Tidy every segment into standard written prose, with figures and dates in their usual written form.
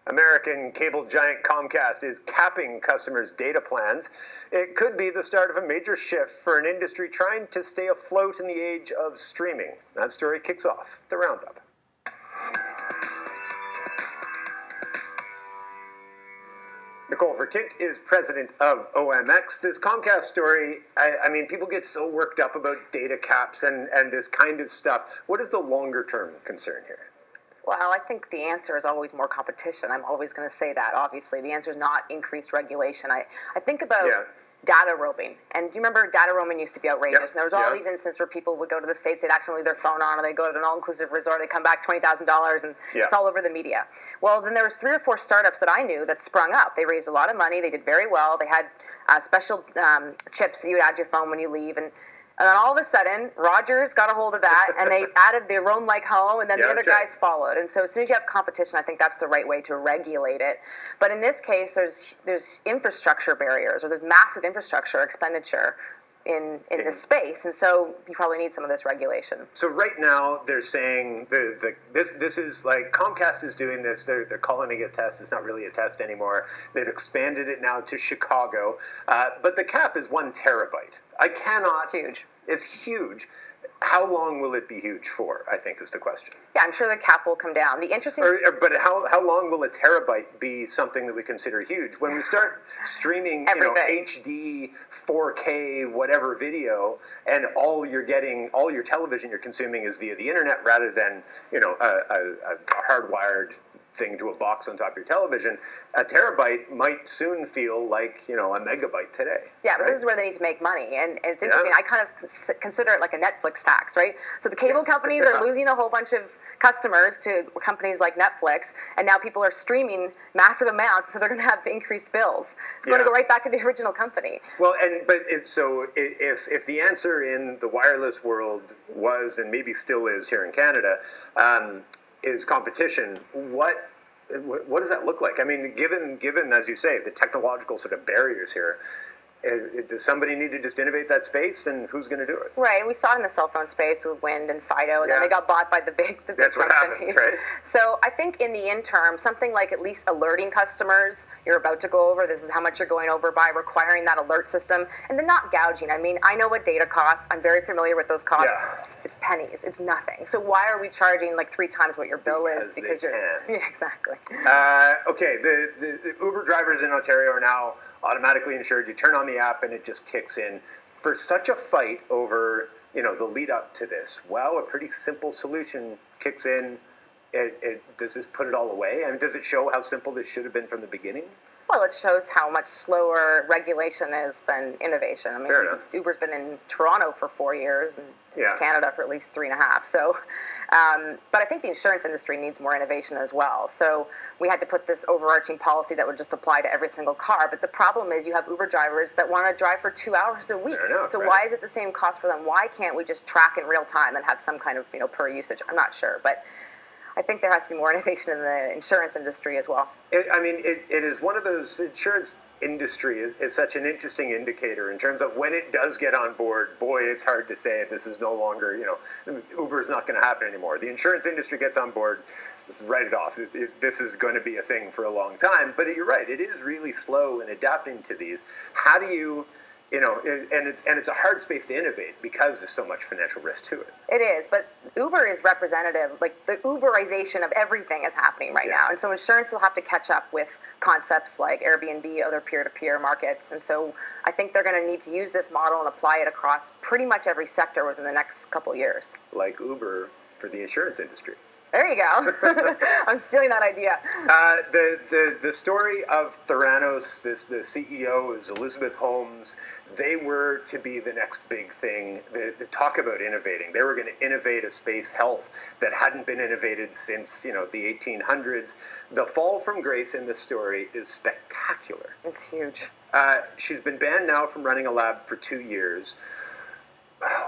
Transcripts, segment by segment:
American cable giant Comcast is capping customers' data plans. It could be the start of a major shift for an industry trying to stay afloat in the age of streaming. That story kicks off the roundup. Nicole Verkindt is president of OMX. This Comcast story, I mean, people get so worked up about data caps and this kind of stuff. What is the longer term concern here? Well, I think the answer is always more competition. I'm always going to say that, obviously. The answer is not increased regulation. I think about data roaming. And do you remember data roaming used to be outrageous? And there was all these instances where people would go to the States, they'd accidentally leave their phone on, or they'd go to an all-inclusive resort, they'd come back $20,000, and it's all over the media. Well, then there was 3 or 4 startups that I knew that sprung up. They raised a lot of money. They did very well. They had special chips that you would add to your phone when you leave. And then all of a sudden, Rogers got a hold of that, and they added the roam like home, and then the other guys followed. And so as soon as you have competition, I think that's the right way to regulate it. But in this case, there's infrastructure barriers, or there's massive infrastructure expenditure in this space, and so you probably need some of this regulation. So right now they're saying this is like Comcast is doing this. They're calling it a test. It's not really a test anymore. They've expanded it now to Chicago, but the cap is 1 terabyte. I cannot. It's huge. It's huge. How long will it be huge for, I think, is the question. Yeah, I'm sure the cap will come down. The interesting... But how long will a terabyte be something that we consider huge? When we start streaming, HD, 4K, whatever video, and all your television you're consuming is via the internet rather than, a hardwired thing to a box on top of your television, a terabyte might soon feel like, a megabyte today. Yeah, but this is where they need to make money. And it's interesting. I kind of consider it like a Netflix tax, right? So the cable companies are losing a whole bunch of customers to companies like Netflix, and now people are streaming massive amounts, so they're going to have increased bills. It's going to go right back to the original company. Well, if the answer in the wireless world was, and maybe still is here in Canada, is competition, what does that look like? I mean, given, as you say, the technological sort of barriers here, does somebody need to just innovate that space, and who's going to do it? Right, and we saw it in the cell phone space with Wind and Fido, and then they got bought by the big That's what companies. happens, right? So I think in the interim, something like at least alerting customers, you're about to go over, this is how much you're going over by, requiring that alert system, and then not gouging. I mean, I know what data costs. I'm very familiar with those costs. Yeah. It's pennies. It's nothing. So why are we charging like 3 times what your bill is? Because they can. Yeah, exactly. Okay, the Uber drivers in Ontario are now automatically insured. You turn on the app and it just kicks in. For such a fight over, the lead up to this, wow, a pretty simple solution kicks in. Does this put it all away? I mean, does it show how simple this should have been from the beginning? Well, it shows how much slower regulation is than innovation. I mean, Fair enough. Uber's been in Toronto for 4 years and Canada for at least 3.5. So, but I think the insurance industry needs more innovation as well. So we had to put this overarching policy that would just apply to every single car. But the problem is you have Uber drivers that want to drive for 2 hours a week. Fair enough, so right. Why is it the same cost for them? Why can't we just track in real time and have some kind of per usage? I'm not sure, but I think there has to be more innovation in the insurance industry as well. It is one of those, insurance industry is such an interesting indicator in terms of when it does get on board. Boy, it's hard to say this is no longer, Uber is not going to happen anymore. The insurance industry gets on board, write it off. This is going to be a thing for a long time. But you're right, it is really slow in adapting to these. How do you... and it's a hard space to innovate because there's so much financial risk to it. It is, but Uber is representative. Like the Uberization of everything is happening right now, and so insurance will have to catch up with concepts like Airbnb, other peer-to-peer markets, and so I think they're going to need to use this model and apply it across pretty much every sector within the next couple of years. Like Uber for the insurance industry. There you go. I'm stealing that idea. The story of Theranos, the CEO is Elizabeth Holmes. They were to be the next big thing. The talk about innovating. They were going to innovate a space health that hadn't been innovated since the 1800s. The fall from grace in this story is spectacular. It's huge. She's been banned now from running a lab for 2 years.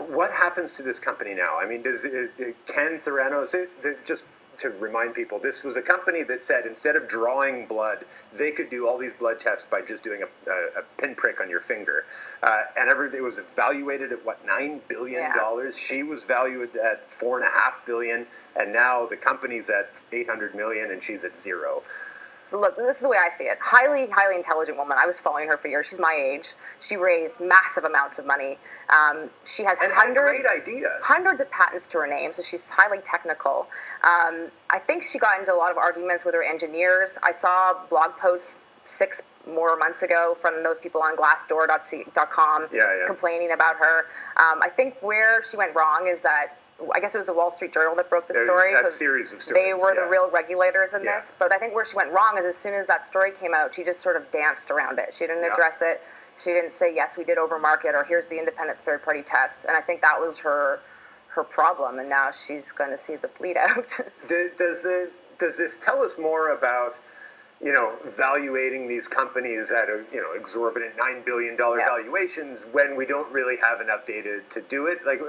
What happens to this company now? I mean, can Theranos, just to remind people, this was a company that said instead of drawing blood, they could do all these blood tests by just doing a pinprick on your finger. And it was evaluated at, $9 billion? Yeah. She was valued at $4.5 billion, and now the company's at $800 million and she's at 0. It's So look, this is the way I see it. Highly, highly intelligent woman. I was following her for years. She's my age. She raised massive amounts of money. She has hundreds of patents to her name, so she's highly technical. I think she got into a lot of arguments with her engineers. I saw blog posts 6 more months ago from those people on Glassdoor.com complaining about her. I think where she went wrong is that I guess it was the Wall Street Journal that broke the story. A series of stories. They were the real regulators in this. But I think where she went wrong is as soon as that story came out, she just sort of danced around it. She didn't address it. She didn't say, yes, we did overmarket, or here's the independent third-party test. And I think that was her problem, and now she's going to see the bleed out. Does this tell us more about, valuating these companies at exorbitant $9 billion valuations when we don't really have enough data to do it? Like,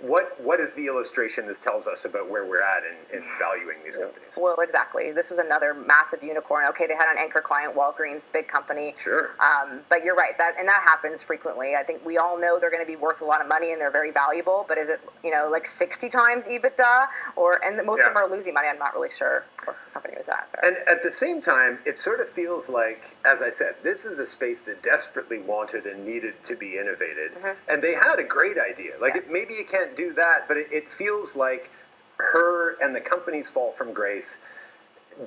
what is the illustration this tells us about where we're at in valuing these companies? Well, exactly. This was another massive unicorn. Okay, they had an anchor client, Walgreens, big company. Sure. But you're right, that happens frequently. I think we all know they're going to be worth a lot of money and they're very valuable, but is it, like 60 times EBITDA? And most of them are losing money. I'm not really sure what company was that. And at the same time, it sort of feels like, as I said, this is a space that desperately wanted and needed to be innovated. And they had a great idea. Like, maybe you can't do that, but it feels like her and the company's fall from grace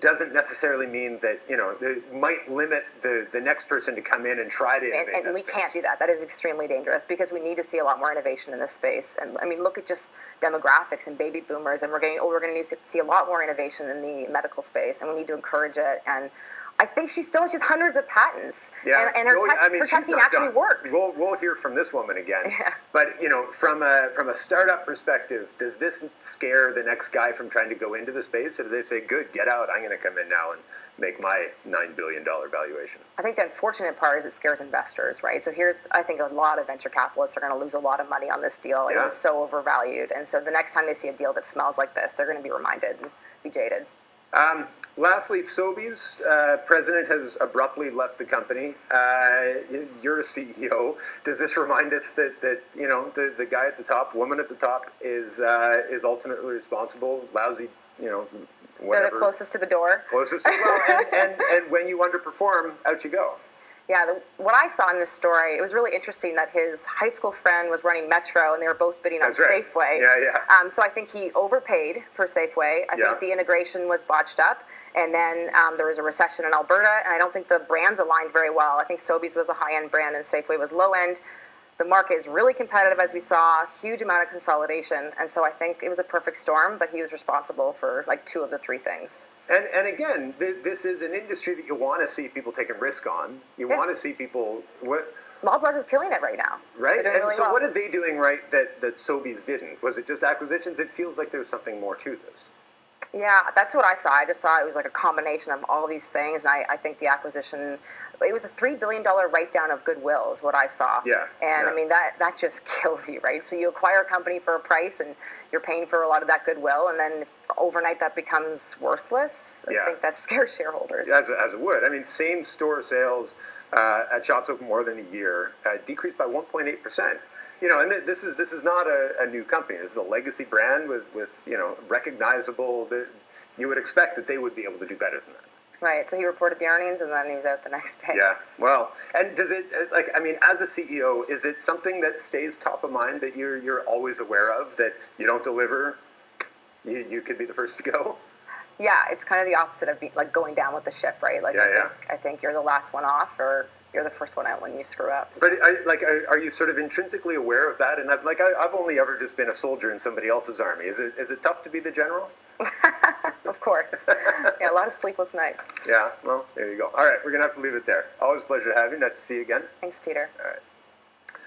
doesn't necessarily mean that, it might limit the next person to come in and try to innovate. And we can't do that. That is extremely dangerous because we need to see a lot more innovation in this space. And I mean, look at just demographics and baby boomers, and we're going to need to see a lot more innovation in the medical space, and we need to encourage it. And I think she has hundreds of patents, and her testing actually works. We'll hear from this woman again. But from a startup perspective, does this scare the next guy from trying to go into the space, or do they say, "Good, get out. I'm going to come in now and make my $9 billion valuation"? I think the unfortunate part is it scares investors, right? So I think a lot of venture capitalists are going to lose a lot of money on this deal. It was so overvalued, and so the next time they see a deal that smells like this, they're going to be reminded and be jaded. Lastly, Sobeys president has abruptly left the company. You're a CEO. Does this remind us that the guy at the top, woman at the top, is ultimately responsible? Lousy, whatever. They're the closest to the door. Closest to and when you underperform, out you go. Yeah, what I saw in this story, it was really interesting that his high school friend was running Metro, and they were both bidding on Safeway. So I think he overpaid for Safeway. I think the integration was botched up, and then there was a recession in Alberta, and I don't think the brands aligned very well. I think Sobeys was a high-end brand, and Safeway was low-end. The market is really competitive, as we saw, huge amount of consolidation, and so I think it was a perfect storm, but he was responsible for like 2 of the 3 things. And again, this is an industry that you want to see people taking risk on. You want to see people... Loblaws is killing it right now. Right? And really what are they doing right that Sobeys didn't? Was it just acquisitions? It feels like there's something more to this. Yeah, that's what I saw. I just saw it was like a combination of all these things, and I think the acquisition... It was a $3 billion write-down of goodwill is what I saw. I mean, that just kills you, right? So you acquire a company for a price, and you're paying for a lot of that goodwill, and then overnight that becomes worthless. I think that scares shareholders. As it would. I mean, same-store sales at shops open more than a year decreased by 1.8%. And this is not a new company. This is a legacy brand with recognizable. You would expect that they would be able to do better than that. Right, so he reported the earnings, and then he was out the next day. Yeah, well, and does it, as a CEO, is it something that stays top of mind that you're always aware of, that you don't deliver, you could be the first to go? Yeah, it's kind of the opposite of going down with the ship, right? I think you're the last one off, or you're the first one out when you screw up. So. But are you sort of intrinsically aware of that? And I've only ever just been a soldier in somebody else's army. Is it tough to be the general? Of course. Yeah, a lot of sleepless nights. Yeah, well, there you go. All right, we're going to have to leave it there. Always a pleasure to have you. Nice to see you again. Thanks, Peter. All right.